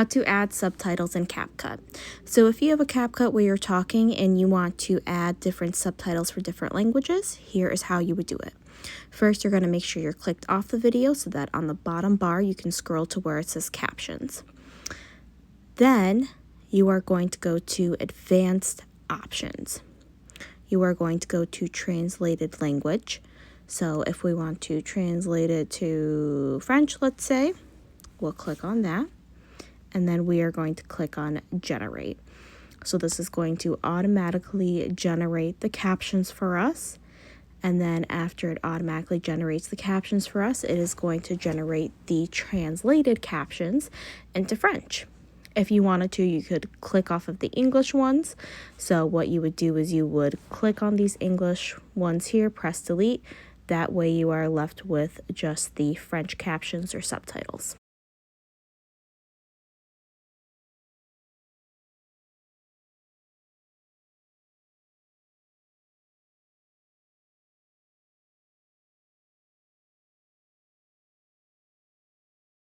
How to add subtitles in CapCut. So if you have a CapCut where you're talking and you want to add different subtitles for different languages, here is how you would do it. First, you're going to make sure you're clicked off the video so that on the bottom bar you can scroll to where it says Captions. Then you are going to go to Advanced Options. You are going to go to Translated Language. So if we want to translate it to French, let's say, we'll click on that. And then we are going to click on Generate. So this is going to automatically generate the captions for us. And then after it automatically generates the captions for us, it is going to generate the translated captions into French. If you wanted to, you could click off of the English ones. So what you would do is you would click on these English ones here, press delete. That way you are left with just the French captions or subtitles.